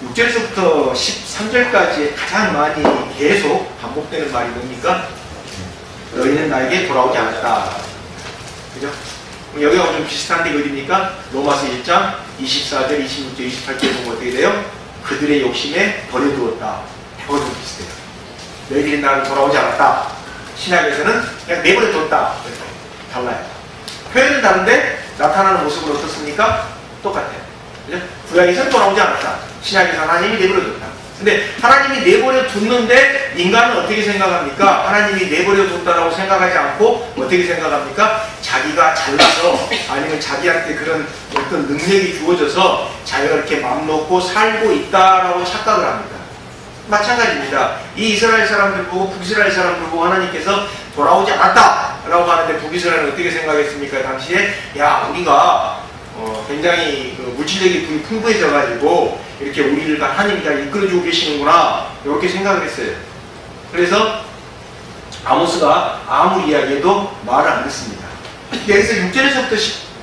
6절에서부터 13절까지 가장 많이 계속 반복되는 말이 뭡니까? 너희는 나에게 돌아오지 않았다. 그죠? 여기가 좀 비슷한데 어디입니까? 로마서 1장 24절, 26절, 28절 보면 어떻게 돼요? 그들의 욕심에 버려두었다. 그거 좀 비슷해요. 너희들이 나를 돌아오지 않았다. 신약에서는 그냥 내버려뒀다. 달라요. 표현은 다른데 나타나는 모습은 어떻습니까? 똑같아요. 그죠? 구약에서는 돌아오지 않았다. 신약에서 하나님이 내버려뒀다. 근데 하나님이 내버려뒀는데 인간은 어떻게 생각합니까? 하나님이 내버려뒀다라고 생각하지 않고 어떻게 생각합니까? 자기가 잘나서 아니면 자기한테 그런 어떤 능력이 주어져서 자기가 이렇게 맘 놓고 살고 있다라고 착각을 합니다. 마찬가지입니다. 이 이스라엘 사람들 보고 북이스라엘 사람들 보고 하나님께서 돌아오지 않았다라고 하는데 북이스라엘은 어떻게 생각했습니까? 당시에 야 우리가 굉장히 물질력이 분이 풍부해져가지고 이렇게 우리를 하나님이 잘 이끌어주고 계시는구나 이렇게 생각을 했어요. 그래서 아모스가 아무리 이야기해도 말을 안 듣습니다. 여기서 6절에서부터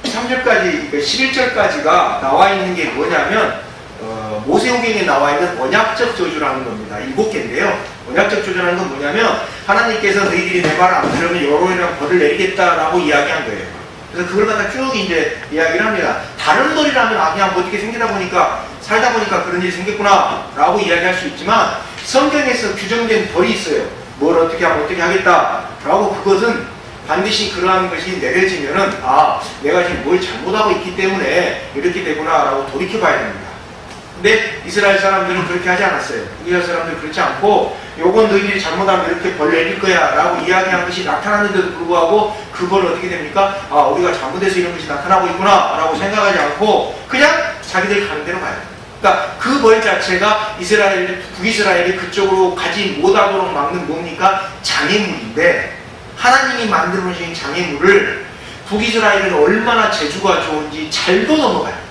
13절까지 11절까지가 나와 있는 게 뭐냐면 모세오경에 나와 있는 언약적 저주라는 겁니다. 7개인데요. 언약적 저주라는 건 뭐냐면 하나님께서 너희들이 내 말을 안 들으면 여러분이랑 벌을 내리겠다라고 이야기한 거예요. 그래서 그걸 갖다 쭉 이제 이야기를 합니다. 다른 벌이라면 그냥 뭐 어떻게 생기다 보니까 살다 보니까 그런 일이 생겼구나 라고 이야기할 수 있지만 성경에서 규정된 벌이 있어요. 뭘 어떻게 하면 어떻게 하겠다 라고 그것은 반드시 그러한 것이 내려지면은 내가 지금 뭘 잘못하고 있기 때문에 이렇게 되구나 라고 돌이켜봐야 됩니다. 근데 이스라엘 사람들은 그렇게 하지 않았어요. 이스라엘 사람들은 그렇지 않고 요건 너희들이 잘못하면 이렇게 벌 내릴 거야 라고 이야기한 것이 나타났는데도 불구하고 그 벌은 어떻게 됩니까? 우리가 잘못해서 이런 것이 나타나고 있구나 라고 생각하지 않고 그냥 자기들 가는 대로 가요. 그러니까 그 벌 자체가 북이스라엘이 그쪽으로 가지 못하도록 막는 뭡니까? 장애물인데 하나님이 만들어 놓으신 장애물을 북이스라엘은 얼마나 재주가 좋은지 잘도 넘어가요.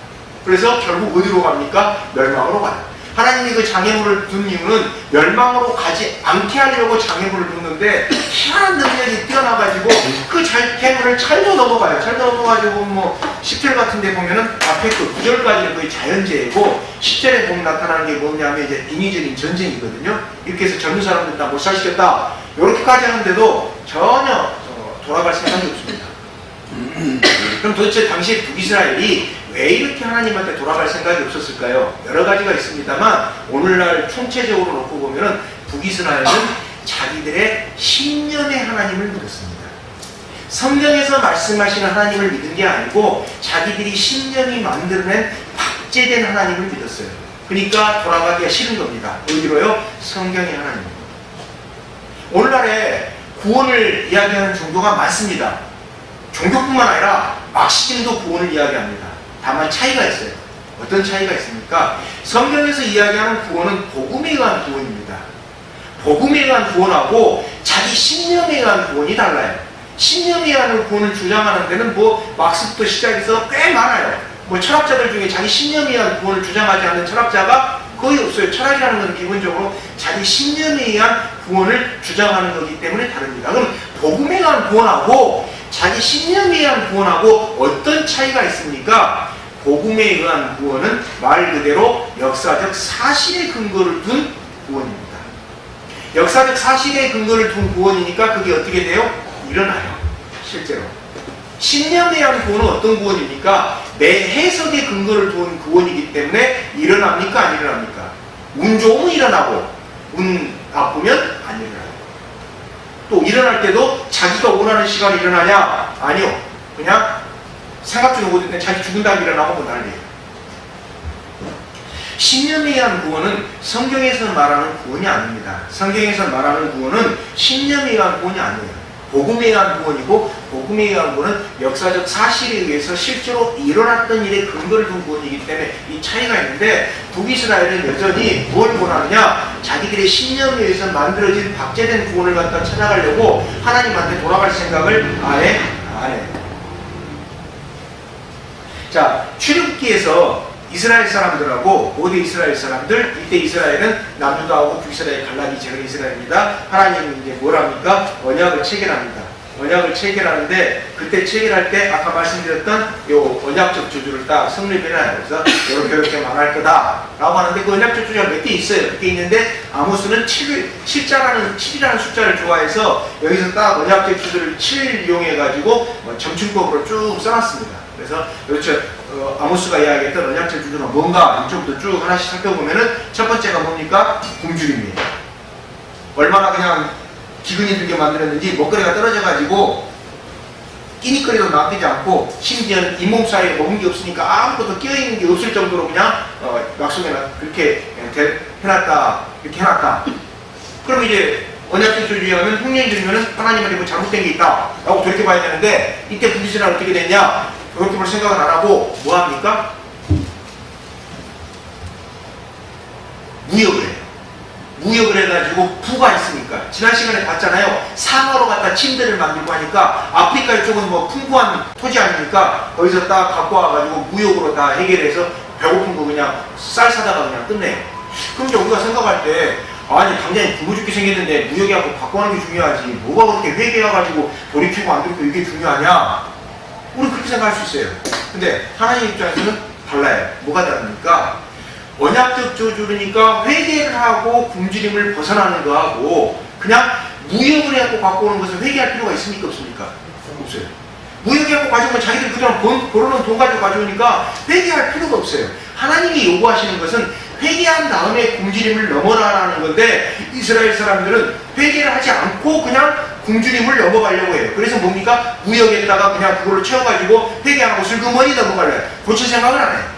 그래서 결국 어디로 갑니까? 멸망으로 가요. 하나님이 그 장애물을 둔 이유는 멸망으로 가지 않게 하려고 장애물을 뒀는데 희한한 능력이 뛰어나가지고 그 장애물을 잘도 넘어가요. 잘도 넘어가지고 10절 같은 데 보면은 앞에 그 9절까지는 거의 자연재해고 10절에 보면 나타나는 게 뭐냐면 이제 인위적인 전쟁이거든요. 이렇게 해서 젊은 사람들 다 못 살시겠다. 이렇게까지 하는데도 전혀 돌아갈 생각이 없습니다. 그럼 도대체 당시 북이스라엘이 왜 이렇게 하나님한테 돌아갈 생각이 없었을까요? 여러 가지가 있습니다만 오늘날 총체적으로 놓고 보면은 북이스라엘은 자기들의 신념의 하나님을 믿었습니다. 성경에서 말씀하시는 하나님을 믿은 게 아니고 자기들이 신념이 만들어낸 박제된 하나님을 믿었어요. 그러니까 돌아가기가 싫은 겁니다. 어디로요? 성경의 하나님. 오늘날에 구원을 이야기하는 종교가 많습니다. 종교뿐만 아니라 막시즘도 구원을 이야기합니다. 다만 차이가 있어요. 어떤 차이가 있습니까? 성경에서 이야기하는 구원은 복음에 의한 구원입니다. 복음에 의한 구원하고 자기 신념에 의한 구원이 달라요. 신념에 의한 구원을 주장하는 데는 막스부터 시작해서 꽤 많아요. 철학자들 중에 자기 신념에 의한 구원을 주장하지 않는 철학자가 거의 없어요. 철학이라는 것은 기본적으로 자기 신념에 의한 구원을 주장하는 거기 때문에 다릅니다. 그럼 복음에 의한 구원하고 자기 신념에 의한 구원하고 어떤 차이가 있습니까? 복음에 의한 구원은 말 그대로 역사적 사실의 근거를 둔 구원입니다. 역사적 사실의 근거를 둔 구원이니까 그게 어떻게 돼요? 일어나요. 실제로. 신념에 의한 구원은 어떤 구원입니까? 내 해석의 근거를 둔 구원이기 때문에 일어납니까? 안 일어납니까? 운 좋으면 일어나고 운 나쁘면 안 일어나요. 또 일어날 때도 자기가 원하는 시간에 일어나냐? 아니요. 그냥 생각 중에 오실 때 자기 죽은 다음에 일어나고 난리예요. 신념에 의한 구원은 성경에서 말하는 구원이 아닙니다. 성경에서 말하는 구원은 신념에 의한 구원이 아니에요. 복음에 의한 구원이고 복음에 의한 구원은 역사적 사실에 의해서 실제로 일어났던 일에 근거를 둔 구원이기 때문에 이 차이가 있는데 북이스라엘은 여전히 뭘 원하느냐? 자기들의 신념에 의해서 만들어진 박제된 구원을 갖다 찾아가려고 하나님한테 돌아갈 생각을 아예 안 해요. 자, 출애굽기에서 이스라엘 사람들하고 고대 이스라엘 사람들, 이때 이스라엘은 남유다하고 북이스라엘 갈라디 제가 이스라엘입니다. 하나님이 이제 뭘 합니까? 언약을 체결합니다. 언약을 체결하는데, 그때 체결할 때 아까 말씀드렸던 요 언약적 저주를 딱 성립해놔요. 그래서 이렇게 말할 거다 라고 하는데, 그 언약적 저주가 몇 개 있어요. 몇 개 있는데 아모스는 7이라는 숫자를 좋아해서 여기서 딱 언약적 저주를 7 이용해가지고 점층법으로 쭉 써놨습니다. 그래서 그렇죠. 아모스가 이야기했던 언약적 저주가 뭔가 이쪽부터 쭉 하나씩 살펴보면은, 첫 번째가 뭡니까? 굶주림이에요. 얼마나 그냥 기근이 들게 만들었는지 먹거리가 떨어져가지고 끼니거리도 남기지 않고, 심지어 잇몸 사이에 먹은 게 없으니까 아무것도 끼어있는 게 없을 정도로 그냥 약속에 그렇게 해놨다, 이렇게 해놨다. 그럼 이제 언약적 저주에 하면 흉년들이면 하나님한테 뭐 잘못된 게 있다 라고 돌이켜봐야 되는데, 이때 부디스는 어떻게 됐냐? 그렇게 생각을 안 하고 뭐합니까? 무역을 해요. 무역을 해가지고 부가 있으니까, 지난 시간에 봤잖아요. 상어로 갖다 침대를 만들고 하니까 아프리카 이쪽은 뭐 풍부한 토지 아닙니까? 거기서 딱 갖고 와가지고 무역으로 다 해결해서 배고픈 거 그냥 쌀 사다가 그냥 끝내요. 그럼 이제 우리가 생각할 때, 아니 당장에 굶어 죽게 생겼는데 무역하고 갖고 가는 게 중요하지, 뭐가 그렇게 회개해가지고 돌이키고 안 돌이키고 이게 중요하냐? 우리 그렇게 생각할 수 있어요. 근데 하나님 입장에서는 달라요. 뭐가 다릅니까? 언약적 저주니까 회개를 하고 굶주림을 벗어나는 거하고, 그냥 무역을 해갖고 갖고 오는 것을 회개할 필요가 있습니까? 없습니까? 없어요. 무역해갖고 가져오면 자기들 그동안 벌어놓은 돈 가지고 가져오니까 회개할 필요가 없어요. 하나님이 요구하시는 것은 회개한 다음에 굶주림을 넘어라라는 건데, 이스라엘 사람들은 회개를 하지 않고 그냥 굶주림을 넘어가려고 해요. 그래서 뭡니까? 무역에다가 그냥 그걸로 채워가지고 회개하고 슬그머니 넘어가려고 해요. 고칠 생각은 안 해요.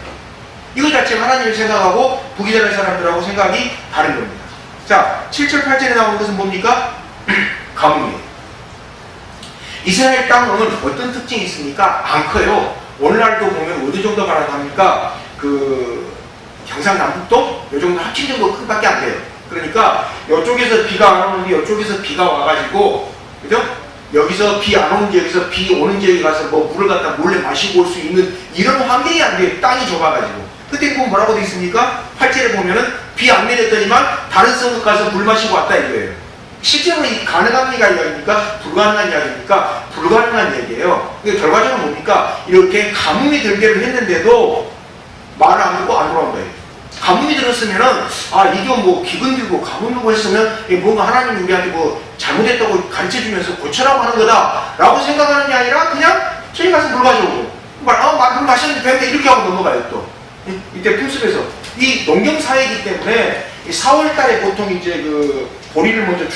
이거 자체가 하나님을 생각하고 부기전의 사람들하고 생각이 다른 겁니다. 자, 7절 8절에 나오는 것은 뭡니까? 가뭄이에요. 이스라엘 땅은 어떤 특징이 있습니까? 안 커요. 오늘날도 보면 어느 정도 가능합니까? 그 경상남북도 이 정도 합친 정도 크기밖에 안 돼요. 그러니까 이쪽에서 비가 안 오는데 이쪽에서 비가 와가지고, 그죠? 여기서 비 안 오는 지역에서 비 오는 지역에 가서 뭐 물을 갖다 몰래 마시고 올 수 있는 이런 환경이 안 돼요. 땅이 좁아가지고. 그때 보면 뭐라고 되어 있습니까? 8절에 보면은 비 안 내렸더니만 다른 성읍 가서 물 마시고 왔다 이거예요. 실제로 이 가능한 이야기입니까? 불가능한 이야기입니까? 불가능한 얘기예요. 그러니까 결과적으로 뭡니까? 이렇게 가뭄이 들게를 했는데도 말을 안 듣고 안 돌아온 거예요. 가뭄이 들었으면은, 아, 이게 뭐 기근 들고 가뭄 들고 했으면 뭔가 하나님이 우리한테 뭐 잘못했다고 가르쳐 주면서 고쳐라고 하는 거다 라고 생각하는 게 아니라, 그냥 저기 가서 물 가져오고, 물 마셨는데 됐네 이렇게 하고 넘어가요. 또 이때 풍습에서 이 농경사회이기 때문에 4월달에 보통 이제 그 보리를 먼저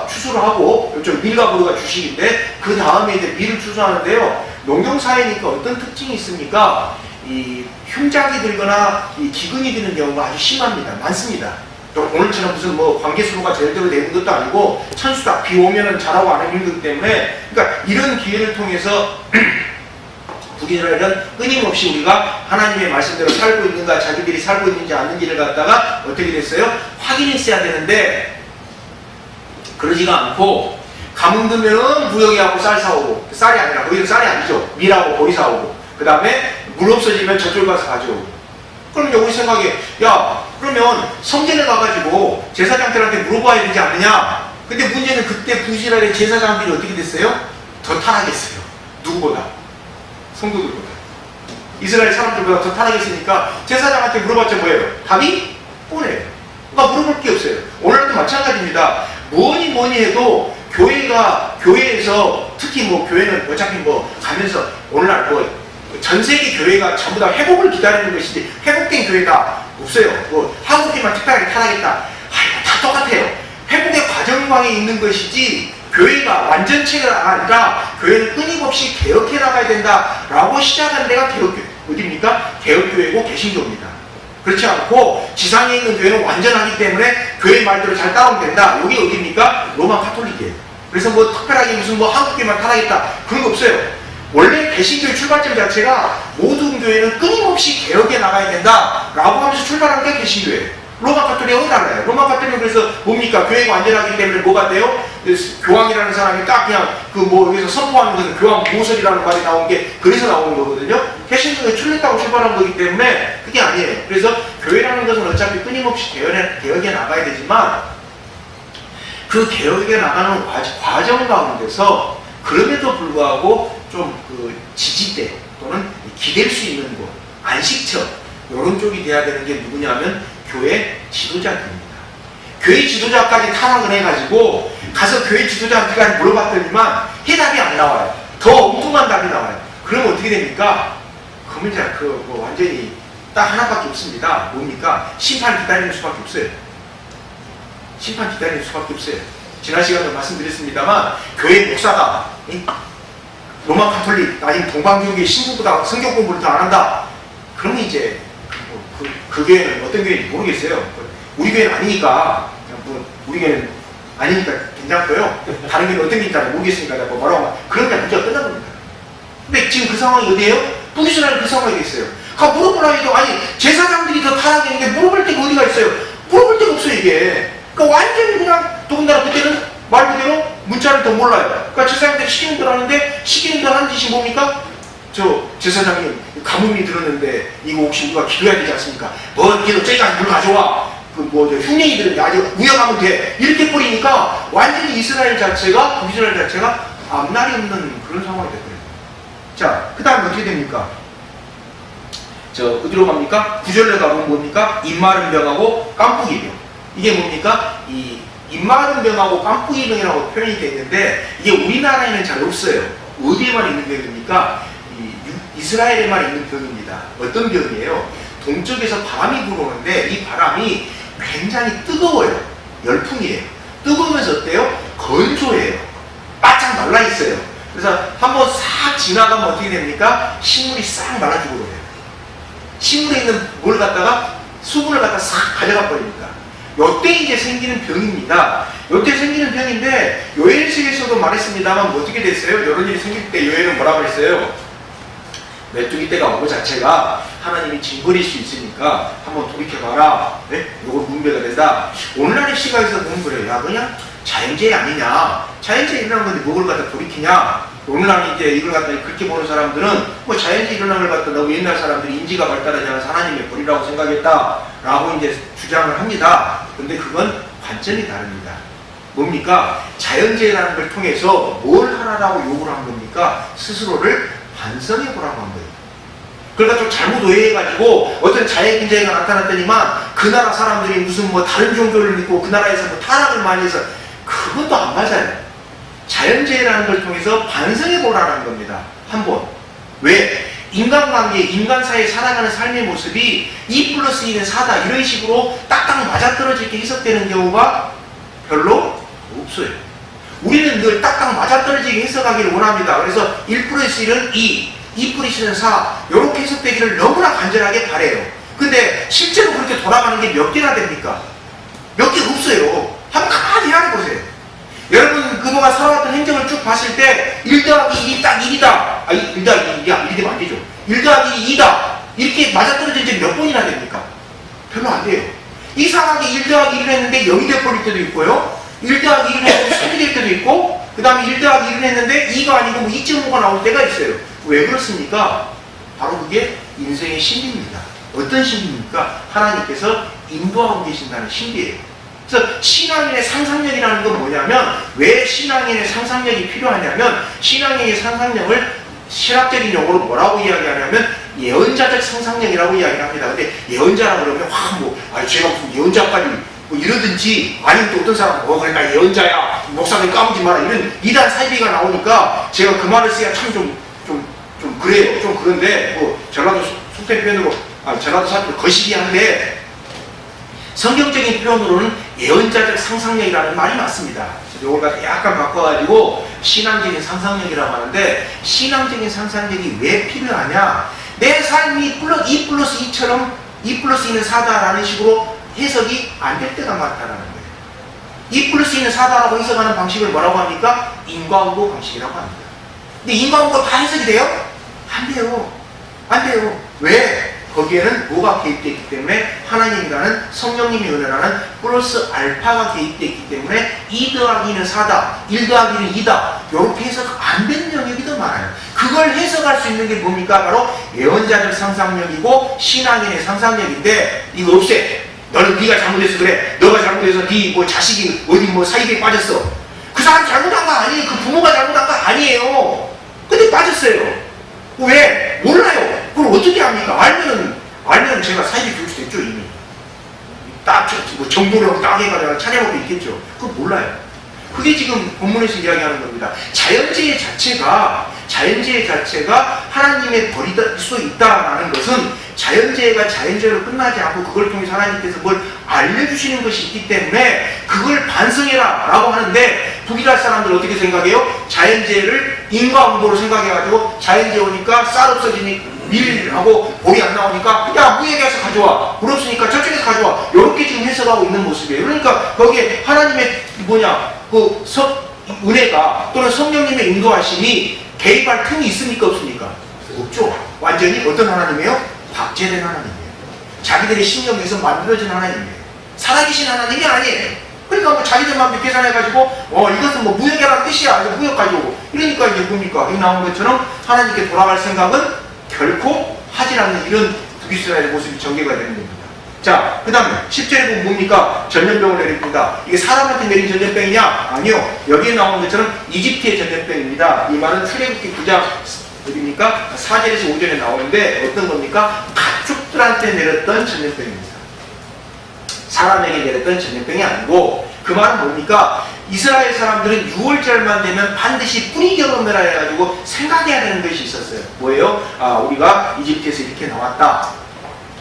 추수를 하고, 이쪽 밀과 보리가 주식인데 그 다음에 이제 밀을 추수하는데요. 농경사회니까 어떤 특징이 있습니까? 이 흉작이 들거나 이 기근이 드는 경우가 아주 심합니다. 많습니다. 또 오늘처럼 무슨 뭐 관계수로가 제대로 되는 것도 아니고 천수다, 비 오면은 잘하고 안 하는 거기 때문에, 그러니까 이런 기회를 통해서 북이스라엘은 끊임없이 우리가 하나님의 말씀대로 살고 있는가, 자기들이 살고 있는지 아닌지를 갖다가 어떻게 됐어요? 확인했어야 되는데 그러지가 않고, 가뭄 들면은 무역이하고 쌀 사오고, 쌀이 아니라, 거기는 쌀이 아니죠. 밀하고 보리 사오고, 그 다음에 물 없어지면 저쪽 가서 가져오고. 그럼 우리 생각에, 야, 그러면 성전에 가가지고 제사장들한테 물어봐야 되지 않느냐? 근데 문제는 그때 북이스라엘의 제사장들이 어떻게 됐어요? 더 타락했어요. 누구보다? 성도들보다. 이스라엘 사람들보다 더 타락했으니까 제사장한테 물어봤자 뭐예요? 답이 뻔해요. 그러니까 물어볼 게 없어요. 오늘도 마찬가지입니다. 뭐니 해도 교회에서, 특히 뭐 교회는 어차피 뭐 가면서 오늘날 뭐 전 세계 교회가 전부 다 회복을 기다리는 것이지, 회복된 교회가 없어요. 뭐 한국교회만 특별하게 타락했다, 다 똑같아요. 회복의 과정방에 있는 것이지, 교회가 완전체가 아니라 교회는 끊임없이 개혁해 나가야 된다라고 시작한 데가 개혁교회. 어디입니까? 개혁교회고 개신교입니다. 그렇지 않고 지상에 있는 교회는 완전하기 때문에 교회 말대로 잘 따르면 된다. 여기 어디입니까? 로마 카톨릭이에요. 그래서 뭐 특별하게 무슨 뭐 한국교회만 타락했다, 그런 거 없어요. 원래 개신교의 출발점 자체가 모든 교회는 끊임없이 개혁해 나가야 된다라고 하면서 출발한 게 개신교회예요. 로마 카톨릭하고 달라요. 로마 카톨릭은 그래서 뭡니까? 교회가 완전하기 때문에 뭐가 돼요? 교황이라는 사람이 딱 그냥 그 뭐 여기서 선포하는 것은 교황 보설이라는 말이 나온 게 그래서 나오는 거거든요. 개신교에 출렸다고 출발한 거기 때문에 그게 아니에요. 그래서 교회라는 것은 어차피 끊임없이 개혁해 나가야 되지만, 그 개혁해 나가는 과정 가운데서 그럼에도 불구하고 좀 그 지지대 또는 기댈 수 있는 곳, 안식처 이런 쪽이 돼야 되는 게 누구냐면 교회 지도자들입니다. 교회 지도자까지 타락을 해가지고 가서 교회 지도자한테 물어봤더니만 해답이 안 나와요. 더 엉뚱한 답이 나와요. 그러면 어떻게 됩니까? 그러면 이제 완전히 딱 하나밖에 없습니다. 뭡니까? 심판 기다리는 수밖에 없어요. 심판 기다리는 수밖에 없어요. 지난 시간에 말씀드렸습니다만 교회 목사가 로마 카톨릭 아니면 동방교계 신부보다 성경 공부를 더 안 한다. 그러면 이제 그 교회는 어떤 교회인지 모르겠어요. 우리 교회는 아니니까 우리 교회는 아니니까 괜찮고요. 다른 교회는 어떤 교회인지 모르겠으니까 뭐 뭐라고 그러니까 문제가 끝난 겁니다. 근데 지금 그 상황이 어디예요? 북이스라엘 그 상황이 됐어요. 물어보라 해도 아니 제사장들이 더 타락했는데 물어볼 데가 어디가 있어요? 물어볼 데가 없어요 이게. 그러니까 완전히 그냥 더군다나 그때는 말 그대로 문자를 더 몰라요. 그러니까 제사장들이 시키는 대로 하는데 시키는 대로 하는 짓이 뭡니까? 저 제사장님 가뭄이 들었는데 이거 혹시 우리가 기도해야 되지 않습니까? 뭐 기도 저기까지 물 가져와. 흉내이들은 아직 우영하면 돼. 이렇게 뿌리니까 완전히 이스라엘 자체가 북이스라엘 자체가 앞날이 없는 그런 상황이 됐거든요. 자, 그 다음에 어떻게 됩니까? 어디로 갑니까? 9절에 가보면 뭡니까? 입마른 병하고 깜푸기 병. 이게 뭡니까? 이 입마른 병하고 깜푸기 병이라고 표현이 되어 있는데 이게 우리나라에는 잘 없어요. 어디에만 있는 병입니까? 이스라엘에만 있는 병입니다. 어떤 병이에요? 동쪽에서 바람이 불어오는데 이 바람이 굉장히 뜨거워요. 열풍이에요. 뜨거우면서 어때요? 건조해요. 바짝 말라있어요. 그래서 한번 싹 지나가면 어떻게 됩니까? 식물이 싹 말라 죽어요. 식물에 있는 뭘 갖다가 수분을 갖다 싹 가져가 버립니다. 요때 이제 생기는 병입니다. 요때 생기는 병인데 요엘식에서도 말했습니다만 뭐 어떻게 됐어요? 이런 일이 생길 때 요엘은 뭐라고 했어요? 메뚜기 때가 온 것 자체가 하나님이 징벌일 수 있으니까 한번 돌이켜봐라. 네? 요거 문제가 된다. 오늘날의 시각에서 보면 그래요. 야 그냥 자연재해 아니냐. 자연재해 일어난 건데 뭐를 갖다 돌이키냐. 오늘날 이제 이걸 갖다 그렇게 보는 사람들은 뭐 자연재해 일어난 걸 갖다 너무 옛날 사람들이 인지가 발달하지 않아서 하나님의 벌이라고 생각했다라고 이제 주장을 합니다. 근데 그건 관점이 다릅니다. 뭡니까? 자연재해라는 걸 통해서 뭘 하라라고 요구를 한 겁니까? 스스로를 반성해보라고 한 거예요. 그러니까 좀 잘못 오해해가지고 어떤 자연재해가 나타났더니만 그 나라 사람들이 무슨 뭐 다른 종교를 믿고 그 나라에서 뭐 타락을 많이 해서 그것도 안 맞아요. 자연재해라는 걸 통해서 반성해보라는 겁니다. 한번. 왜? 인간관계, 인간사회에 살아가는 삶의 모습이 2+2는 4다 이런 식으로 딱딱 맞아떨어지게 해석되는 경우가 별로 없어요. 우리는 늘 딱딱 맞아떨어지게 해석하기를 원합니다. 그래서 1+1은 2, 2+1은 4 이렇게 해석되기를 너무나 간절하게 바래요. 근데 실제로 그렇게 돌아가는 게 몇 개나 됩니까? 몇 개 없어요. 한번 가만히 해보세요. 여러분 그동안 살아왔던 행적을 쭉 봤을 때 1 더하기 1이 딱 1이다. 1 더하기 1이야. 이렇게 되면 안 되죠. 1 더하기 2다. 이렇게 맞아떨어진 적이 몇 번이나 됩니까? 별로 안 돼요. 이상하게 1 더하기 1을 했는데 0이 돼버릴 때도 있고요. 1 더하기 1을 했는데 3이 될 때도 있고 그 다음에 1 더하기 1을 했는데 2가 아니고 뭐 2.5가 나올 때가 있어요. 왜 그렇습니까? 바로 그게 인생의 신비입니다. 어떤 신비입니까? 하나님께서 인도하고 계신다는 신비예요. 그래서 신앙인의 상상력이라는 건 뭐냐면 왜 신앙인의 상상력이 필요하냐면 신앙인의 상상력을 신학적인 용어로 뭐라고 이야기하냐면 예언자적 상상력이라고 이야기합니다. 근데 예언자라고 그러면 제가 무슨 예언자까지 뭐 이러든지 아니면 또 어떤 사람은 그러니까 예언자야 목사님 까부지 마라 이런 이단 사이비가 나오니까 제가 그 말을 써야 참 좀 그래요. 좀 그런데 뭐 전라도 속된 표현으로 전라도 사람들 거시기 한데 성경적인 표현으로는 예언자적 상상력이라는 말이 맞습니다. 이걸 갖다 약간 바꿔가지고 신앙적인 상상력이라고 하는데 신앙적인 상상력이 왜 필요하냐? 내 삶이 2+2처럼 2+2는 4다라는 식으로 해석이 안 될 때가 많다라는 거예요. 2+2는 4다라고 해석하는 방식을 뭐라고 합니까? 인과응보 방식이라고 합니다. 근데 인과응보 다 해석이 돼요? 안 돼요. 안 돼요. 왜? 거기에는 뭐가 개입되어 있기 때문에 하나님이라는 성령님이 은혜라는 플러스 알파가 개입되어 있기 때문에 2 더하기 2는 4다 1 더하기 1은 2다 이렇게 해석 안 되는 영역이 더 많아요. 그걸 해석할 수 있는 게 뭡니까? 바로 예언자적 상상력이고 신앙인의 상상력인데 이거 없애. 너는 네가 잘못해서 그래. 너가 잘못해서 네 뭐 자식이 어디 뭐 사이비에 빠졌어. 그 사람 잘못한 거 아니에요. 그 부모가 잘못한 거 아니에요. 근데 빠졌어요. 왜? 몰라요. 그걸 어떻게 합니까? 알면 제가 사이비 교육 됐죠, 이미. 딱, 뭐, 정보력 딱 해가지고 찾아보고 있겠죠. 그거 몰라요. 그게 지금 본문에서 이야기하는 겁니다. 자연재해 자체가 하나님의 벌이 될 수 있다라는 것은 자연재해가 자연재해로 끝나지 않고 그걸 통해서 하나님께서 뭘 알려주시는 것이 있기 때문에 그걸 반성해라 라고 하는데 북이스라엘 사람들 어떻게 생각해요? 자연재해를 인과응보로 생각해가지고 자연재해 오니까 쌀 없어지니 밀하고 볼이 안 나오니까 야 무에게 가서 가져와 물 없으니까 저쪽에서 가져와 이렇게 지금 해석하고 있는 모습이에요. 그러니까 거기에 하나님의 그 은혜가 또는 성령님의 인도하심이 개입할 틈이 있습니까 없습니까? 없죠. 완전히 어떤 하나님이에요? 박제된 하나님이에요. 자기들의 심령에서 만들어진 하나님이에요. 살아계신 하나님이 아니에요. 그러니까 뭐 자기들만 계산해가지고 이것은 뭐 무역이라는 뜻이야. 이거 무역 가지고 이러니까 이제 뭡니까? 여기 나온 것처럼 하나님께 돌아갈 생각은 결코 하지 않는 이런 북이스라엘의 모습이 전개가 되는 겁니다. 자, 그 다음에 10절에 보면 뭡니까? 전염병을 내립니다. 이게 사람한테 내린 전염병이냐? 아니요. 여기에 나온 것처럼 이집트의 전염병입니다. 이 말은 출애굽기 9장 어디입니까? 4절에서 5절에 나오는데 어떤 겁니까? 가축들한테 내렸던 전염병입니다. 사람에게 내렸던 전염병이 아니고 그 말은 뭡니까? 이스라엘 사람들은 6월절만 되면 반드시 뿌리 경험을 해가지고 생각해야 되는 것이 있었어요. 뭐예요? 우리가 이집트에서 이렇게 나왔다.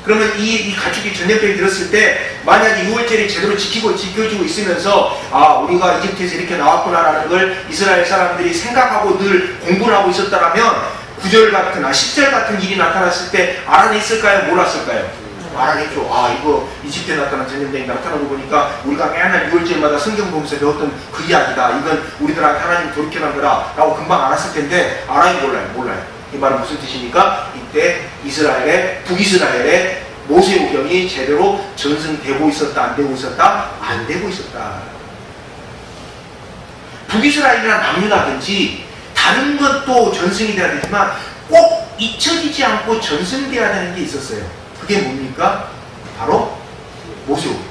그러면 이 가축이 전염병이 들었을 때 만약에 6월절이 제대로 지켜지고 있으면서 우리가 이집트에서 이렇게 나왔구나라는 걸 이스라엘 사람들이 생각하고 늘 공부를 하고 있었다라면 9절 같은 10절 같은 일이 나타났을 때 알아냈을까요? 몰랐을까요? 알아냈죠. 이거 이집트에 나타난 전염병이 나타나고 보니까 우리가 맨날 6월절마다 성경 보면서 배웠던 그 이야기다. 이건 우리들한테 하나님 돌이켜난 거다 라고 금방 알았을 텐데 알아요? 몰라요. 이 말은 무슨 뜻입니까? 이때 북이스라엘의 모세오경이 제대로 전승되고 있었다, 안 되고 있었다? 안 되고 있었다. 북이스라엘이나 남유다든지 다른 것도 전승이 돼야 되지만 꼭 잊혀지지 않고 전승돼야 되는 게 있었어요. 그게 뭡니까? 바로 모세오경.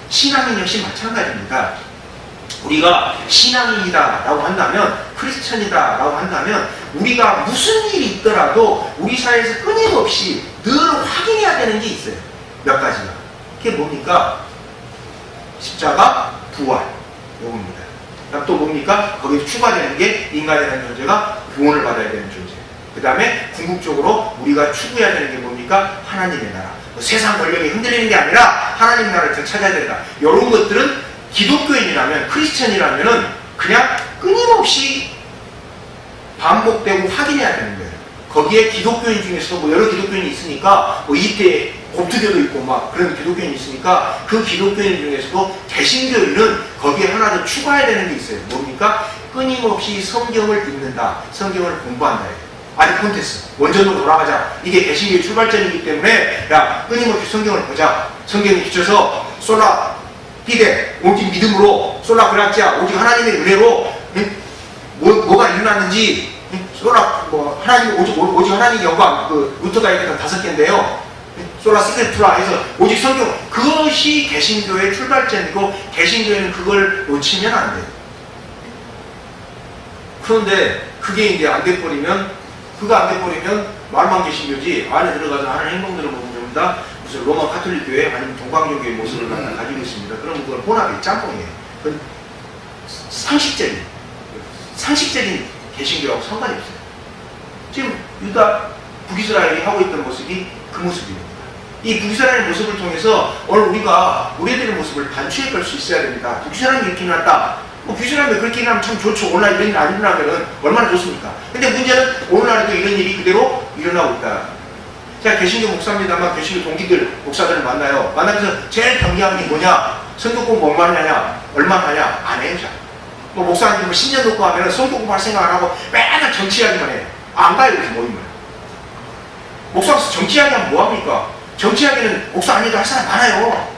신앙인 역시 마찬가지입니다. 우리가 신앙인이다 라고 한다면, 크리스천이다 라고 한다면 우리가 무슨 일이 있더라도 우리 사회에서 끊임없이 늘 확인해야 되는 게 있어요. 몇 가지가. 그게 뭡니까? 십자가, 부활 요겁니다. 또 뭡니까? 거기에 추가되는 게 인간이라는 존재가 구원을 받아야 되는 존재. 그 다음에 궁극적으로 우리가 추구해야 되는 게 뭡니까? 하나님의 나라. 세상 권력이 흔들리는 게 아니라 하나님 나라를 더 찾아야 된다. 이런 것들은 기독교인이라면, 크리스천이라면은 그냥 끊임없이 반복되고 확인해야 되는 거예요. 거기에 기독교인 중에서도 뭐 여러 기독교인이 있으니까 이때 곱트교도 있고 막 그런 기독교인이 있으니까 그 기독교인 중에서도 개신교인은 거기에 하나 더 추가해야 되는 게 있어요. 뭡니까? 끊임없이 성경을 읽는다. 성경을 공부한다. 아니 콘테스트. 원전으로 돌아가자. 이게 개신교의 출발점이기 때문에 야 끊임없이 성경을 보자. 성경에 비춰서 솔라 피데 오직 믿음으로 솔라 그라치아 오직 하나님의 은혜로 뭐가 일어났는지 솔라 하나님 오직 하나님의 영광 루터가 얘기했던 5개인데요. 솔라 스크립투라 해서 오직 성경 그것이 개신교의 출발점이고 개신교회는 그걸 놓치면 안 돼요. 그런데 그게 이제 안 돼버리면 말만 개신교지 안에 들어가서 하는 행동들을 보면 좀 다 무슨 로마 카톨릭 교회 아니면 동방교회 모습을 가지고 있습니다. 그럼 그건 혼합이 짬뽕이에요. 그건 상식적인 개신교하고 상관이 없어요. 지금 북이스라엘이 하고 있던 모습이 그 모습입니다. 이 북이스라엘 모습을 통해서 오늘 우리가 우리들의 모습을 단추해 갈 수 있어야 됩니다. 북이스라엘이 이렇게 일어났다. 북이스라엘이 그렇게 일어나면 참 좋죠. 오늘날 이런 일이 안 일어나면 얼마나 좋습니까? 근데 문제는 오늘날에도 이런 일이 그대로 일어나고 있다. 제가 개신교 목사입니다만 개신교 동기들, 목사들을 만나요. 만나면서 제일 경계하는 게 뭐냐? 성경 공부 얼마나 하냐? 안 해요, 잘. 목사님 10년 놓고 하면 성경 공부할 생각 안 하고 맨날 정치 이야기만 해요. 안 가요, 그래서 모임을. 목사로서 정치 이야기하면 뭐합니까? 정치 이야기는 목사 아니어도 할 사람 많아요.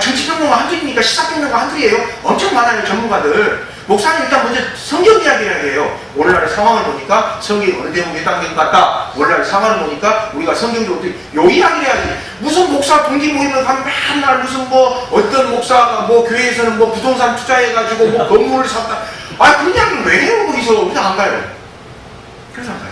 정치평론가 한둘입니까? 시사평론가 한둘이에요? 엄청 많아요, 전문가들. 목사님 일단 먼저 성경 이야기를 해요. 오늘날의 상황을 보니까 성경이 어느 대목에 당긴 것 같다. 오늘날의 상황을 보니까 우리가 성경적으로 요 이야기를 해야지. 무슨 목사 동기 모임을 가면 맨날 무슨 뭐 어떤 목사가 뭐 교회에서는 뭐 부동산 투자해가지고 뭐 건물을 샀다. 아 그냥 왜 해요 거기서? 그냥 안 가요. 그래서 안 가요.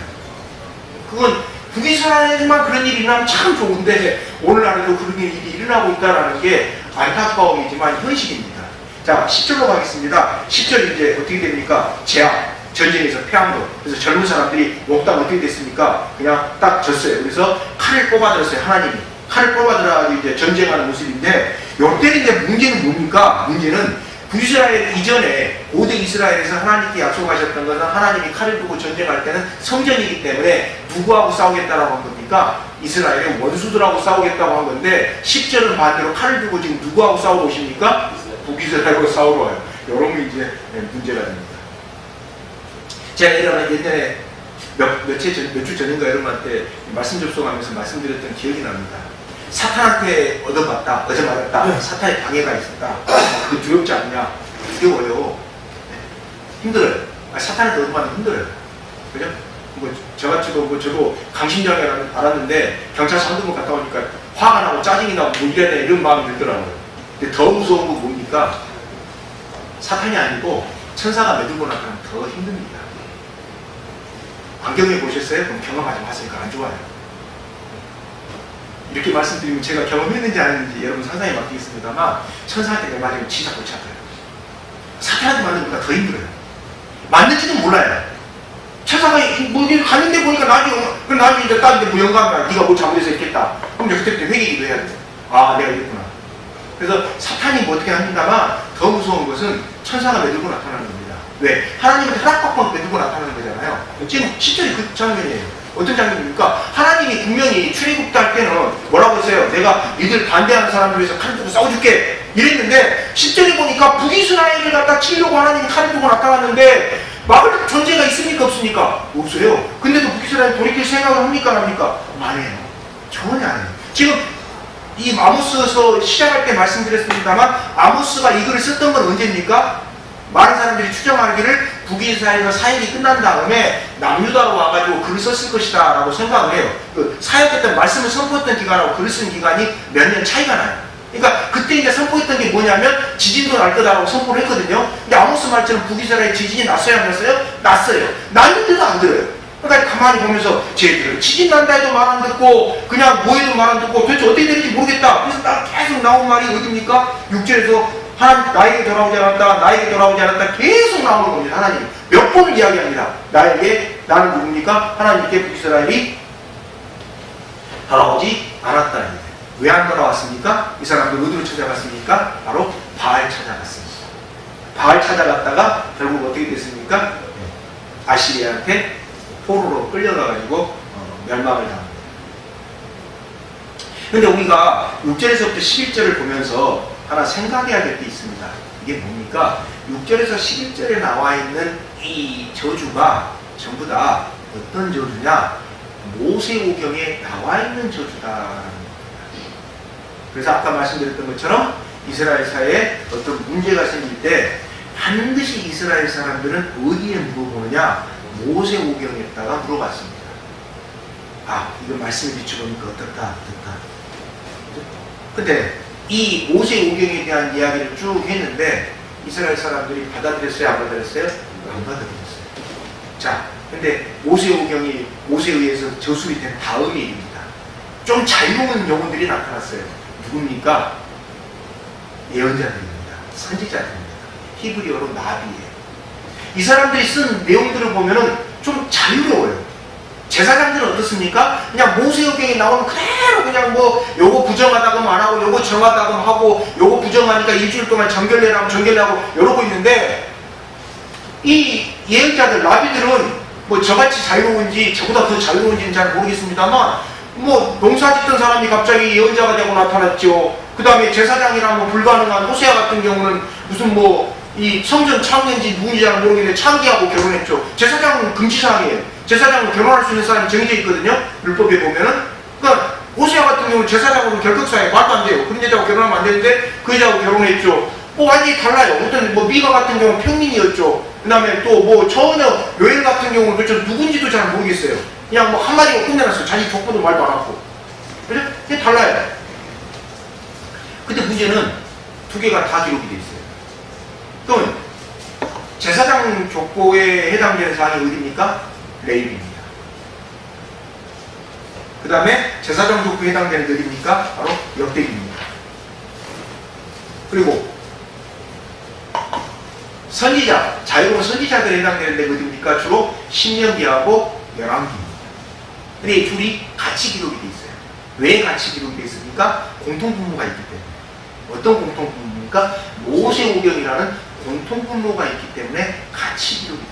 그건 북이스라엘에만 그런 일이 일어나면 참 좋은데 오늘날에도 그런 일이 일어나고 있다는 게 안타까움이지만 현실입니다. 자 10절로 가겠습니다. 10절 이제 어떻게 됩니까? 재앙. 전쟁에서 패한 거. 그래서 젊은 사람들이 목당 어떻게 됐습니까? 그냥 딱 졌어요. 그래서 칼을 뽑아들었어요. 하나님이. 칼을 뽑아들어가지고 이제 전쟁하는 모습인데, 요때는 이제 문제는 뭡니까? 문제는 북이스라엘 이전에 고대 이스라엘에서 하나님께 약속하셨던 것은 하나님이 칼을 두고 전쟁할 때는 성전이기 때문에 누구하고 싸우겠다라고 한 겁니까? 이스라엘의 원수들하고 싸우겠다고 한 건데 10절은 반대로 칼을 두고 지금 누구하고 싸우러 오십니까? 북이스라엘하고 싸우러 와요. 여러분 이제 문제가 됩니다. 제가 옛날에 몇 주 전인가 여러분한테 말씀 접속하면서 말씀드렸던 기억이 납니다. 사탄한테 얻어맞았다. 사탄의 방해가 있었다. 그게 두렵지 않냐? 두려워요. 힘들어요. 사탄한테 얻어맞으면 힘들어요. 그죠? 뭐 저같이도 저도 강심장에 알았는데 경찰서 한두 번 갔다 오니까 화가 나고 짜증이 나고 뭐 이래야 돼 이런 마음이 들더라고요. 근데 더 무서운 건 뭡니까? 사탄이 아니고 천사가 매들고 나타나면 더 힘듭니다. 안경에 보셨어요? 그럼 경험하지 마세요. 안 좋아요. 이렇게 말씀드리면 제가 경험했는지 안 했는지 여러분 상상에 맡기겠습니다만 천사한테 내 맞으면 진짜 골치 아파요. 사탄한테 맞는 것보다 더 힘들어요. 맞는지도 몰라요. 천사가 뭐 갔는데 보니까 나중에 이제 다른데 뭐 영감이야. 네가 뭐 잘못해서 있겠다. 그럼 이제 그때부터 회개기도 해야 돼. 아 내가 이랬구나. 그래서 사탄이 뭐 어떻게 합니다만 더 무서운 것은 천사가 매들고 나타나는 겁니다. 왜? 하나님한테 허락받고 매들고 나타나는 거잖아요. 지금 10절이 그 장면이에요. 어떤 장면입니까? 하나님이 분명히 출애굽 할 때는 뭐라고 했어요? 내가 니들 반대하는 사람들 위해서 칼 두고 싸워줄게 이랬는데 10절에 보니까 북이스라엘을 갖다 치려고 하나님이 칼 두고 나타났는데 막을 존재가 있습니까? 없습니까? 없어요. 근데도 북이스라엘 돌이킬 생각을 합니까? 안 합니까? 안 해요. 전혀 안 해요. 지금 이 아모스서 시작할 때 말씀드렸습니다만 아모스가 이 글을 썼던 건 언제입니까? 많은 사람들이 추정하기를 북이스라엘에서 사역이 끝난 다음에 남유다로 와가지고 글을 썼을 것이다 라고 생각을 해요. 그 사역했던 말씀을 선포했던 기간하고 글을 쓴 기간이 몇 년 차이가 나요. 그러니까 그때 이제 선포했던 게 뭐냐면 지진도 날 거다라고 선포를 했거든요. 근데 아모스 말처럼 북이스라엘 지진이 났어요 안 났어요? 났어요. 났는데도 안 들어요. 그러니까 가만히 보면서 쟤들 지진 난다 해도 말 안 듣고 그냥 뭐 해도 말 안 듣고 도대체 어떻게 되는지 모르겠다. 그래서 나 계속 나온 말이 어딥니까? 6절에서 하나님 나에게 돌아오지 않았다. 나에게 돌아오지 않았다. 계속 나오는 겁니다. 하나님 몇 번을 이야기합니다. 나는 누굽니까? 하나님께 북이스라엘이 돌아오지 않았다. 왜 안 돌아왔습니까? 이 사람들 어디로 찾아갔습니까? 바로 바알 찾아갔습니다. 바알 찾아갔다가 결국 어떻게 됐습니까? 아시리아한테 포로로 끌려가가지고 멸망을 당합니다. 근데 우리가 6절에서부터 11절을 보면서 하나 생각해야 될 게 있습니다. 이게 뭡니까? 6절에서 11절에 나와 있는 이 저주가 전부 다 어떤 저주냐? 모세오경에 나와 있는 저주다. 그래서 아까 말씀드렸던 것처럼 이스라엘사에 어떤 문제가 생길 때 반드시 이스라엘 사람들은 어디에 물어보느냐? 모세오경에다가 물어봤습니다. 아, 이거 말씀을 비춰보니까 어떻다. 근데 이 모세오경에 대한 이야기를 쭉 했는데 이스라엘 사람들이 받아들였어요? 안 받아들였어요? 안 받아들였어요. 자, 근데 모세오경이 모세에 의해서 저술이 된 다음 얘기입니다. 좀 자유로운 영혼들이 나타났어요. 누굽니까? 예언자들입니다. 선지자들입니다. 히브리어로 나비예요. 이 사람들이 쓴 내용들을 보면은 좀 자유로워요. 제사장들은 어떻습니까? 그냥 모세오경에 나오는 그대로 그냥 뭐 요거 부정하다고 안 하고 요거 정하다고 하고 요거 부정하니까 일주일 동안 정결례라고 이러고 있는데 이 예언자들 나비들은 뭐 저같이 자유로운지 저보다 더 자유로운지는 잘 모르겠습니다만 뭐 농사 짓던 사람이 갑자기 예언자가 되고 나타났죠. 그 다음에 제사장이랑 뭐 불가능한 호세아 같은 경우는 무슨 뭐 이 성전 창년지 누군지 잘 모르겠는데 창기하고 결혼했죠. 제사장은 금지사항이에요. 제사장은 결혼할 수 있는 사람이 정해져 있거든요. 율법에 보면은. 그러니까 호세아 같은 경우는 제사장하고 결격사에 말도 안 돼요. 그런 여자하고 결혼하면 안 되는데 그 여자하고 결혼했죠. 뭐 완전히 달라요. 어떤 뭐 미가 같은 경우는 평민이었죠. 그 다음에 또 뭐 전혀 요엘 같은 경우는 도대체 누군지도 잘 모르겠어요. 그냥 뭐 한마디로 끝내놨어요. 자기 족보도 말도 안 하고. 그죠? 이게 달라요. 문제는 두 개가 다 기록이 돼 있어요. 그러면 제사장 족보에 해당되는 사항이 어디입니까? 레위기입니다. 그 다음에 제사장 족보에 해당되는 게 어디입니까? 바로 역대기입니다. 그리고 선지자, 자유로운 선지자들에 해당되는 데가 어디입니까? 주로 신명기하고 열왕기입니다. 근데 이 둘이 같이 기록이 돼 있어요. 왜 같이 기록이 돼 있습니까? 공통분모가 있기 때문에. 어떤 공통분모입니까? 모세오경이라는 공통분모가 있기 때문에 같이 기록이 돼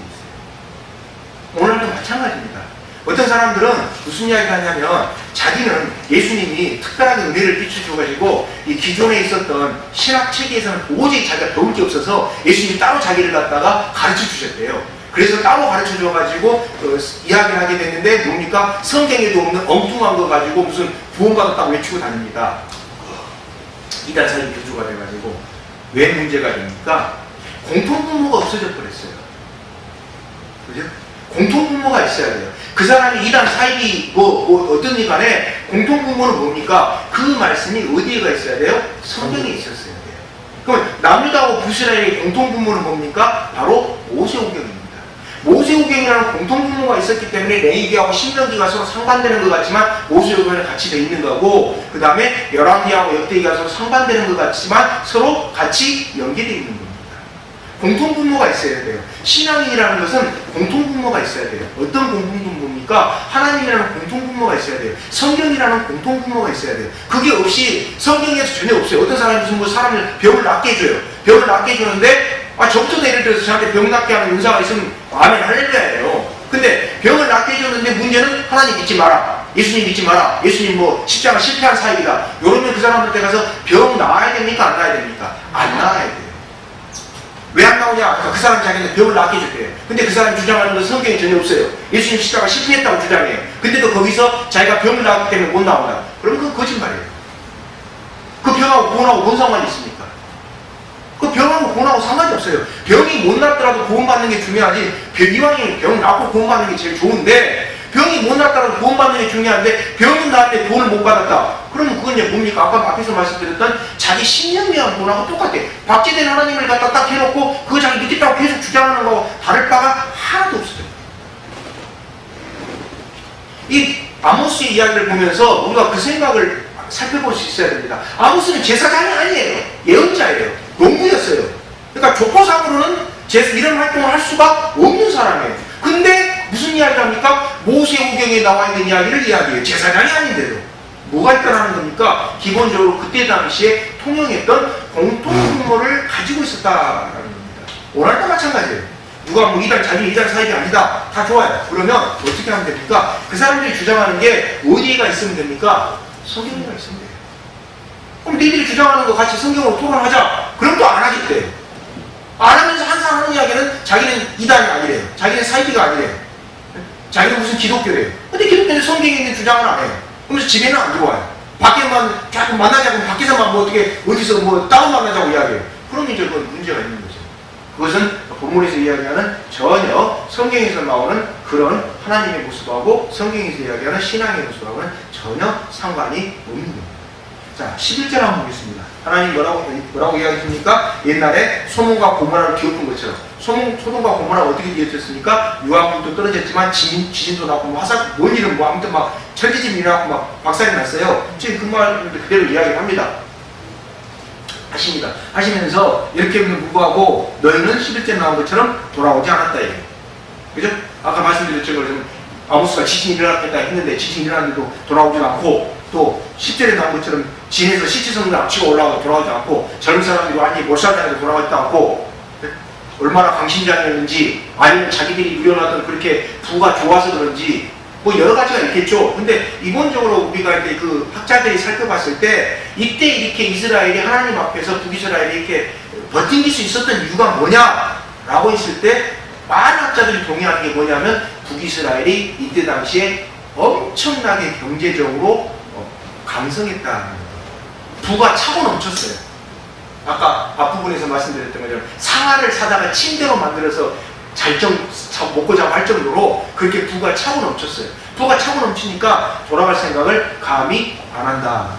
있어요. 오늘도 마찬가지입니다. 어떤 사람들은 무슨 이야기를 하냐면 자기는 예수님이 특별하게 은혜를 비춰줘가지고 이 기존에 있었던 신학 체계에서는 도저히 자기가 배울 게 없어서 예수님이 따로 자기를 갖다가 가르쳐 주셨대요. 그래서 따로 가르쳐 줘가지고 이야기를 하게 됐는데 뭡니까? 성경에도 없는 엉뚱한 거 가지고 무슨 구원받았다고 외치고 다닙니다. 이단 사이 교조가 돼가지고 왜 문제가 됩니까? 공통분모가 없어져 버렸어요. 그죠? 공통분모가 있어야 돼요. 그 사람이 이단 사입이 어떤지 간에 공통분모는 뭡니까? 그 말씀이 어디에가 있어야 돼요? 성경에 있었어야 돼요. 그럼 남유다하고 북이스라엘의 공통분모는 뭡니까? 바로 모세오경입니다. 모세오경이라는 공통분모가 있었기 때문에 레위기하고 신명기가 서로 상반되는 것 같지만 모세오경은 같이 되어 있는 거고, 그 다음에 열왕기하고 역대기가 서로 상반되는 것 같지만 서로 같이 연계되어 있는 겁니다. 공통분모가 있어야 돼요. 신앙인이라는 것은 공통분모가 있어야 돼요. 어떤 공통분모입니까? 하나님이라는 공통분모가 있어야 돼요. 성경이라는 공통분모가 있어야 돼요. 그게 없이 성경에서 전혀 없어요. 어떤 사람이 무슨 뭐 사람을 병을 낫게 해줘요. 병을 낫게 해주는데 저부터 예를 들어서 저한테 병 낫게 하는 의사가 있으면 아멘 할렐루야예요. 근데 병을 낫게 해줬는데 문제는 하나님 믿지 마라, 예수님 믿지 마라, 예수님 뭐 십자가 실패한 사입이다. 이러면 그 사람한테 가서 병 나아야 됩니까? 안 나아야 됩니까? 안 나아야 돼요. 왜 안 나오냐? 그 사람 자기는 병을 낫게 해줬대요. 근데 그 사람이 주장하는 건 성경에 전혀 없어요. 예수님 십자가 실패했다고 주장해요. 근데도 거기서 자기가 병을 나았기 때문에 못 나온다. 그러면 그건 거짓말이에요. 그 병하고 구원하고 뭔 상관이 있습니까? 그 병하고 구원하고 상관이 없어요. 병이 못 낫더라도 구원받는 게 중요하지, 이왕이면 병 낫고 구원받는 게 제일 좋은데, 병이 못 낫더라도 구원받는 게 중요한데 병이 나한테 구원을 못 받았다. 그러면 그건 이제 뭡니까? 아까 앞에서 말씀드렸던 자기 신념이한 구원하고 똑같아. 박제된 하나님을 갖다 딱 해놓고 그거 자기 믿겠다고 계속 주장하는 거하고 다를 바가 하나도 없어요. 이 아모스의 이야기를 보면서 우리가 그 생각을 살펴볼 수 있어야 됩니다. 아모스는 제사장이 아니에요. 예언자예요. 농부였어요. 그러니까 족보상으로는 이런 활동을 할 수가 없는 사람이에요. 근데 무슨 이야기를 합니까? 모세오경에 나와 있는 이야기를 이야기해요. 제사장이 아닌데도. 뭐가 있다라는 겁니까? 기본적으로 그때 당시에 통용했던 공통분모를 가지고 있었다라는 겁니다. 오늘도 마찬가지예요. 누가 뭐 자기 이단 사입이 아니다, 다 좋아요. 그러면 어떻게 하면 됩니까? 그 사람들이 주장하는 게 어디가 있으면 됩니까? 성경에가 있으면 돼요. 그럼 너희들이 주장하는 거 같이 성경으로 토론하자. 그럼 또 안 하겠대. 안 하면서 항상 하는 이야기는 자기는 이단이 아니래요. 자기는 사이비가 아니래요. 자기는 무슨 기독교래요. 근데 기독교는 성경에 있는 주장을 안 해요. 그러면서 집에는 안 들어와요. 밖에만 자꾸 만나자고 밖에서만 뭐 어떻게 어디서 뭐 다운 만나자고 이야기해요. 그러면 이제 그건 문제가 있는 거죠. 그것은 본문에서 이야기하는 전혀 성경에서 나오는 그런 하나님의 모습하고 성경에서 이야기하는 신앙의 모습하고는 전혀 상관이 없는 겁니다. 자, 11절 한번 보겠습니다. 하나님 뭐라고 이야기했습니까? 옛날에 소돔과 고모라를 뒤엎은 것처럼. 소돔과 고모라가 어떻게 뒤엎었습니까? 유황불도 떨어졌지만 지진도 나고 뭐 화산 뭔 일은 뭐 아무튼 막 철지진이 일어나고 막 박살이 났어요. 지금 그 말을 그대로 이야기를 합니다. 하시면서 이렇게 불구하고 너희는 11절 나온 것처럼 돌아오지 않았다 이게. 그죠? 아까 말씀드렸죠. 좀 아모스가 지진이 일어났겠다 했는데 지진이 일어났는데도 돌아오지 않고, 또 10절에 나온 것처럼 진에서 시치성을 앞치고 올라가고 돌아오지 않고, 젊은 사람들이 완전히 몰살당해서 돌아오지 않고, 얼마나 강심장이었는지, 아니면 자기들이 누려놨던 그렇게 부가 좋아서 그런지 뭐 여러 가지가 있겠죠. 근데 이본적으로 우리가 이제 그 학자들이 살펴봤을 때 이때 이렇게 이스라엘이 하나님 앞에서 북이스라엘이 이렇게 버틴 수 있었던 이유가 뭐냐라고 했을 때 많은 학자들이 동의하는 게 뭐냐면 북이스라엘이 이때 당시에 엄청나게 경제적으로 강성했다는 거예요. 부가 차고 넘쳤어요. 아까 앞부분에서 말씀드렸던 것처럼 상아를 사다가 침대로 만들어서 먹고 자고 할 정도로 그렇게 부가 차고 넘쳤어요. 부가 차고 넘치니까 돌아갈 생각을 감히 안 한다.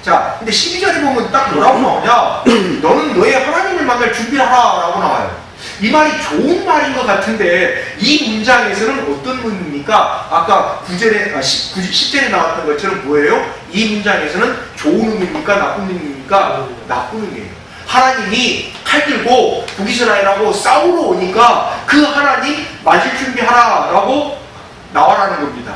자, 근데 12절에 보면 딱 뭐라고 나오냐? 너는 너의 하나님을 만날 준비를 하라 라고 나와요. 이 말이 좋은 말인 것 같은데 이 문장에서는 어떤 의미입니까? 아까 10절에 나왔던 것처럼 뭐예요? 이 문장에서는 좋은 의미입니까? 나쁜 의미입니까? 나쁜 의미예요. 하나님이 칼 들고 북이스라엘하고 싸우러 오니까 그 하나님 맞을 준비하라 라고 나와라는 겁니다.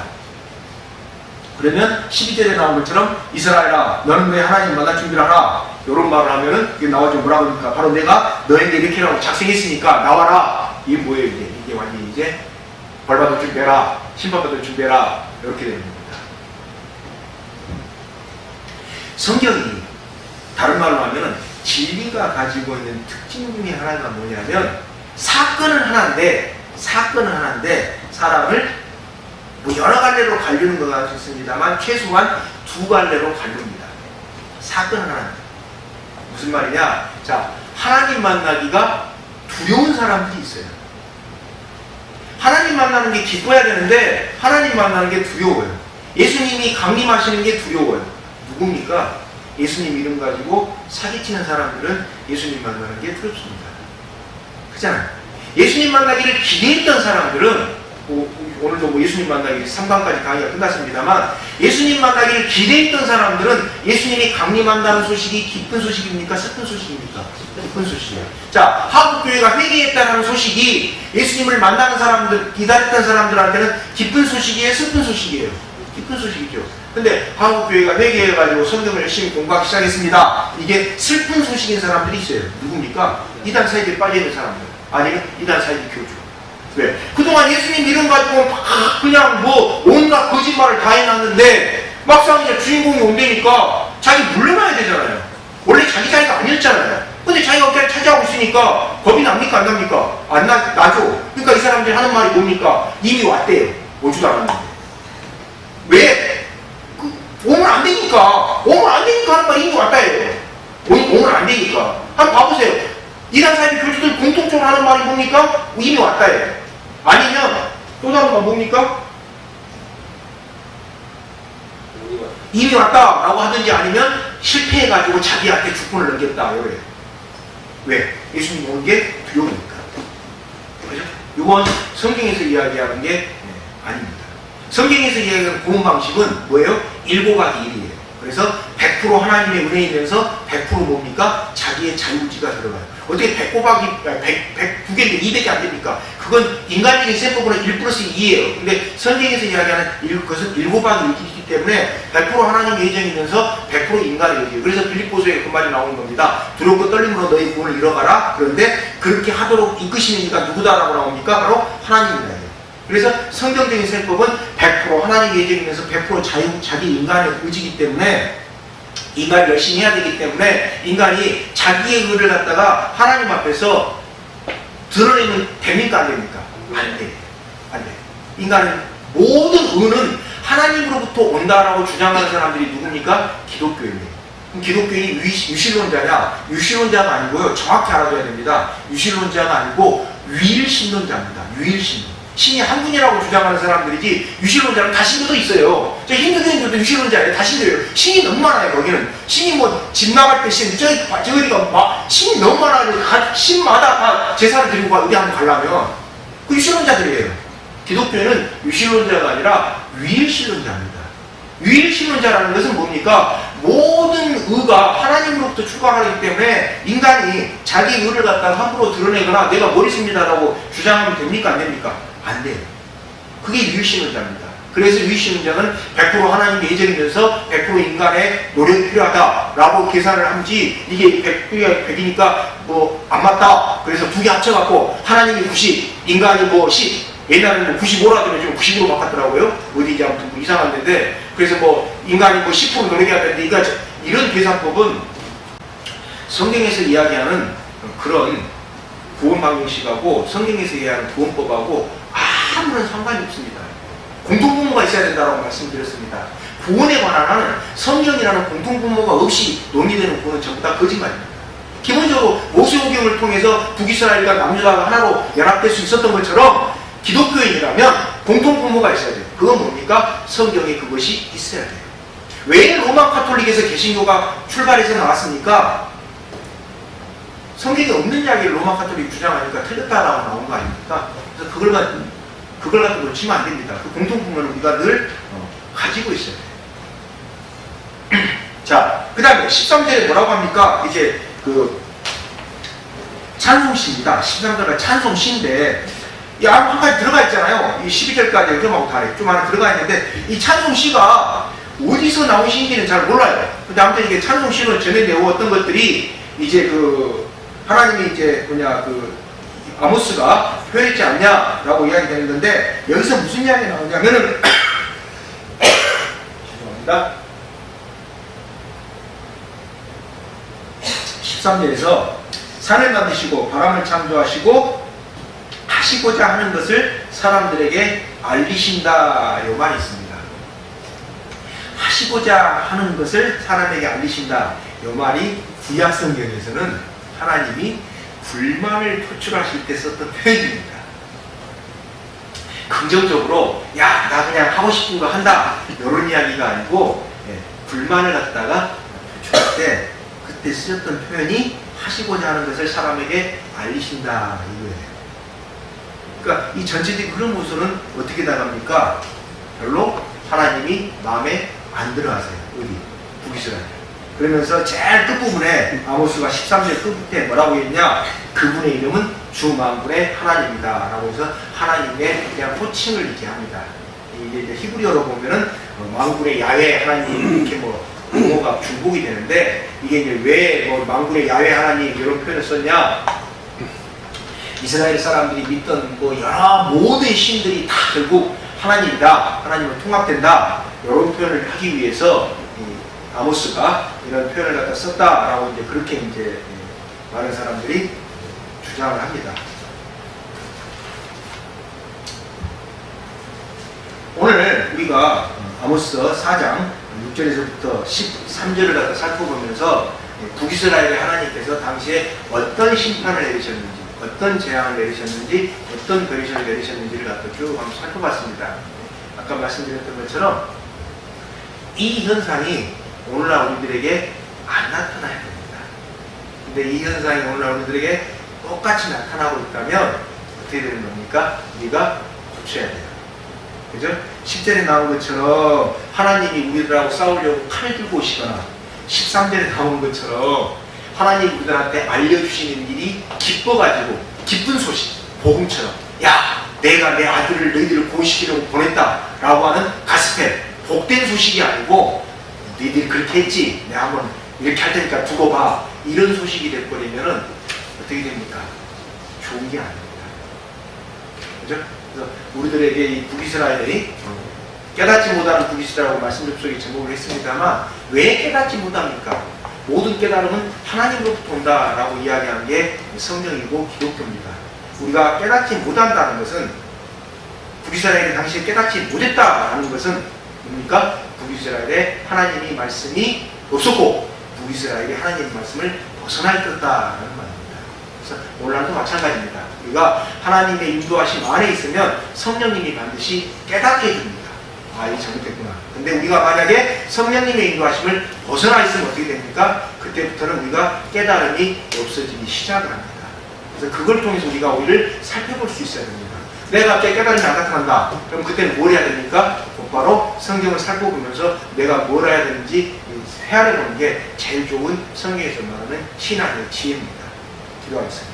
그러면 12절에 나온 것처럼 이스라엘아 너는 너의 하나님 만날 준비를 하라 이런 말을 하면은 이게 나와서 뭐라고 합니까? 바로 내가 너에게 이렇게 라고 작성했으니까 나와라. 이게 뭐예요? 이게 완전히 이제 벌받을 준비해라, 심판받을 준비해라 이렇게 되는 겁니다. 성경이 다른 말로 하면은 진리가 가지고 있는 특징 중에 하나가 뭐냐면 사건은 하나인데 사람을 뭐 여러 갈래로 갈리는 것 같습니다만 최소한 두 갈래로 갈립니다. 사건은 하나입니다. 무슨 말이냐? 자, 하나님 만나기가 두려운 사람들이 있어요. 하나님 만나는 게 기뻐야 되는데 하나님 만나는 게 두려워요. 예수님이 강림하시는 게 두려워요. 누굽니까? 예수님 이름 가지고 사기치는 사람들은 예수님 만나는 게 두렵습니다. 그렇잖아요. 예수님 만나기를 기대했던 사람들은 오늘도 예수님 만나기 3강까지 강의가 끝났습니다만 예수님 만나기를 기대했던 사람들은 예수님이 강림한다는 소식이 기쁜 소식입니까? 슬픈 소식입니까? 기쁜 소식이에요. 자, 한국교회가 회개했다는 소식이 예수님을 만나는 사람들, 기다렸던 사람들한테는 기쁜 소식이에요? 슬픈 소식이에요? 기쁜 소식이죠. 근데 한국교회가 회개해가지고 성경을 열심히 공부하기 시작했습니다. 이게 슬픈 소식인 사람들이 있어요. 누굽니까? 이단 사이드에 빠져있는 사람들. 아니면 이단 사이드 교주. 왜? 그동안 예수님 이름 가지고 그냥 온갖 거짓말을 다 해놨는데 막상 이제 주인공이 온다니까 자기 물러나야 되잖아요. 원래 자기 자리가 아니었잖아요. 근데 자기가 그냥 차지하고 있으니까 겁이 납니까? 안 납니까? 나죠. 그러니까 이 사람들이 하는 말이 뭡니까? 이미 왔대요. 오지도 않았는데. 왜? 오면 안 되니까. 하는 말이 이미 왔다예요. 오면 안 되니까. 한번 봐보세요. 이단 사이드 교주들 공통적으로 하는 말이 뭡니까? 이미 왔다예요. 아니면 또 다른 건 뭡니까? 이미 왔다라고 하든지 아니면 실패해가지고 자기한테 주권을 넘겼다 이래요. 왜? 예수님 오는 게 두려우니까. 그죠? 이건 성경에서 이야기하는 게 아닙니다. 성경에서 이야기하는 구원 방식은 뭐예요? 1곱하기 1이에요. 그래서 100% 하나님의 은혜이면서 100% 뭡니까? 자기의 자유의지가 들어가요. 어떻게 100 곱하기 100 두 개인데 200이 안 됩니까? 그건 인간적인 세법으로 1 플러스 2예요. 근데 성경에서 이야기하는 그것은 1 곱하기 1이기 때문에 100% 하나님의 예정이면서 100% 인간의 예정이에요. 그래서 빌립보서에 그 말이 나오는 겁니다. 두렵고 떨림으로 너희 구원을 이뤄가라. 그런데 그렇게 하도록 이끄시는 이가 누구다라고 나옵니까? 바로 하나님이다. 그래서 성경적인 세법은 100% 하나님의 예정이면서 100% 자기 인간의 의지이기 때문에 인간이 열심히 해야 되기 때문에 인간이 자기의 의를 갖다가 하나님 앞에서 드러내면 됩니까? 안 됩니까? 안 돼. 안 돼. 인간은 모든 의는 하나님으로부터 온다라고 주장하는 사람들이 누굽니까? 기독교인이에요. 그럼 기독교인이 유실론자냐? 유실론자가 아니고요. 정확히 알아둬야 됩니다. 유실론자가 아니고 유일신론자입니다. 유일신론. 신이 한 분이라고 주장하는 사람들이지 유실론자는 다 신도도 있어요. 저 힌두교인들도 유실론자예요. 다 신도예요. 신이 너무 많아요. 거기는 신이 집 나갈 때 신, 저기가 막 신이 너무 많아요. 신마다 다 제사를 드리고 어디 한번 가려면 그 유실론자들이에요. 기독교는 유실론자가 아니라 유일신론자입니다. 유일신론자라는 것은 뭡니까? 모든 의가 하나님으로부터 출발하기 때문에 인간이 자기 의를 갖다가 함부로 드러내거나 내가 뭘 했습니다라고 주장하면 됩니까? 안 됩니까? 안 돼요. 그게 유일신론자입니다. 그래서 유일신론자는 100% 하나님의 예정이면서 100% 인간의 노력이 필요하다라고 계산을 하지 이게 100이니까 안 맞다. 그래서 두 개 합쳐갖고 하나님이 90, 인간이 10, 옛날에는 95라더니 지금 90으로 바꿨더라고요. 어디지 아무튼 이상한 데인데 그래서 인간이 10% 노력해야 되는데 이런 계산법은 성경에서 이야기하는 그런 구원 방식하고 성경에서 이야기하는 구원법하고 아무런 상관이 없습니다. 공통분모가 있어야 된다고 말씀드렸습니다. 구원에 관한 한은 성경이라는 공통분모가 없이 논의되는 구원은 전부 다 거짓말입니다. 기본적으로 모세오경을 통해서 북이스라엘과 남유다가 하나로 연합될 수 있었던 것처럼 기독교인이라면 공통분모가 있어야 돼요. 그건 뭡니까? 성경에 그것이 있어야 돼요. 왜 로마 카톨릭에서 개신교가 출발해서 나왔습니까? 성경에 없는 이야기를 로마 카톨릭이 주장하니까 틀렸다라고 나온 거 아닙니까? 그래서 그걸 갖고 놓치면 안 됩니다. 그 공통분모를 우리가 늘 가지고 있어야 돼요. 자, 그 다음에 13절에 뭐라고 합니까? 이제 그 찬송시입니다. 13절에 찬송시인데 한 가지 들어가 있잖아요. 이 12절까지 그럼하고 다르게 좀 하나 들어가 있는데 이 찬송시가 어디서 나온 시인지는 잘 몰라요. 근데 아무튼 이게 찬송시를 전에 내었던 것들이 이제 그 하나님이 이제 아모스가 표현했지 않냐라고 이야기되는 건데 여기서 무슨 이야기 나오냐면은 죄송합니다. 13절에서 산을 만드시고 바람을 창조하시고 하시고자 하는 것을 사람들에게 알리신다 이 말이 있습니다. 하시고자 하는 것을 사람에게 알리신다 이 말이 구약성경에서는 하나님이 불만을 표출하실 때 썼던 표현입니다. 긍정적으로 야 나 그냥 하고 싶은 거 한다 이런 이야기가 아니고 불만을 갖다가 표출할 때 그때 쓰였던 표현이 하시고자 하는 것을 사람에게 알리신다 이거예요. 그러니까 이 전체적인 흐름으로서는 어떻게 나갑니까? 별로 하나님이 마음에 안 들어하세요. 어디? 북이스라엘. 그러면서 제일 끝부분에 아모스가 13절 끝부분에 뭐라고 했냐? 그분의 이름은 주 만군의 하나님이다 라고 해서 하나님의 그냥 호칭을 이렇게 합니다. 이게 이제 히브리어로 보면은 만군의 야훼 하나님 이렇게 뭐 용어가 중복이 되는데 이게 이제 왜 만군의 야훼 하나님 이런 표현을 썼냐? 이스라엘 사람들이 믿던 여러 모든 신들이 다 결국 하나님이다, 하나님을 통합된다 이런 표현을 하기 위해서 아모스가 이런 표현을 갖다 썼다라고 이제 그렇게 이제 많은 사람들이 주장을 합니다. 오늘 우리가 아모스 4장 6절에서부터 13절을 갖다 살펴보면서 북이스라엘의 하나님께서 당시에 어떤 심판을 내리셨는지, 어떤 재앙을 내리셨는지, 어떤 변신을 내리셨는지를 갖다 쭉 한번 살펴봤습니다. 아까 말씀드렸던 것처럼 이 현상이 오늘날 우리들에게 안 나타나야 됩니다. 근데 이 현상이 오늘날 우리들에게 똑같이 나타나고 있다면 어떻게 되는 겁니까? 우리가 고쳐야 돼요. 그죠? 10절에 나온 것처럼 하나님이 우리들하고 싸우려고 칼 들고 오시거나 13절에 나온 것처럼 하나님이 우리들한테 알려주시는 일이 기뻐가지고 기쁜 소식, 복음처럼 야 내가 내 아들을 너희들을 구원시키려고 보냈다 라고 하는 가스펠, 복된 소식이 아니고 너희들이 그렇게 했지 내가 한번 이렇게 할 테니까 두고 봐 이런 소식이 돼버리면은 어떻게 됩니까? 좋은 게 아닙니다. 그죠? 그래서 우리들에게 이 북이스라엘이 깨닫지 못하는 북이스라엘이라고 말씀 접속에 제목을 했습니다만 왜 깨닫지 못합니까? 모든 깨달음은 하나님으로부터 온다라고 이야기한 게 성경이고 기독교입니다. 우리가 깨닫지 못한다는 것은 북이스라엘이 당시에 깨닫지 못했다라는 것은 뭡니까? 북이스라엘에 하나님의 말씀이 없었고 북이스라엘이 하나님의 말씀을 벗어날 것이다라는 말입니다. 그래서 오늘날도 마찬가지입니다. 우리가 하나님의 인도하심 안에 있으면 성령님이 반드시 깨닫게 해줍니다. 아, 이게 잘못됐구나. 근데 우리가 만약에 성령님의 인도하심을 벗어나 있으면 어떻게 됩니까? 그때부터는 우리가 깨달음이 없어지기 시작을 합니다. 그래서 그걸 통해서 우리가 오히려 살펴볼 수 있어야 됩니다. 내가 갑자기 깨달음이 안 나타난다. 그럼 그때는 뭘 해야 됩니까? 곧바로 성경을 살펴보면서 내가 뭘 해야 되는지 헤아려보는 게 제일 좋은 성경에서 말하는 신앙의 지혜입니다. 기도하겠습니다.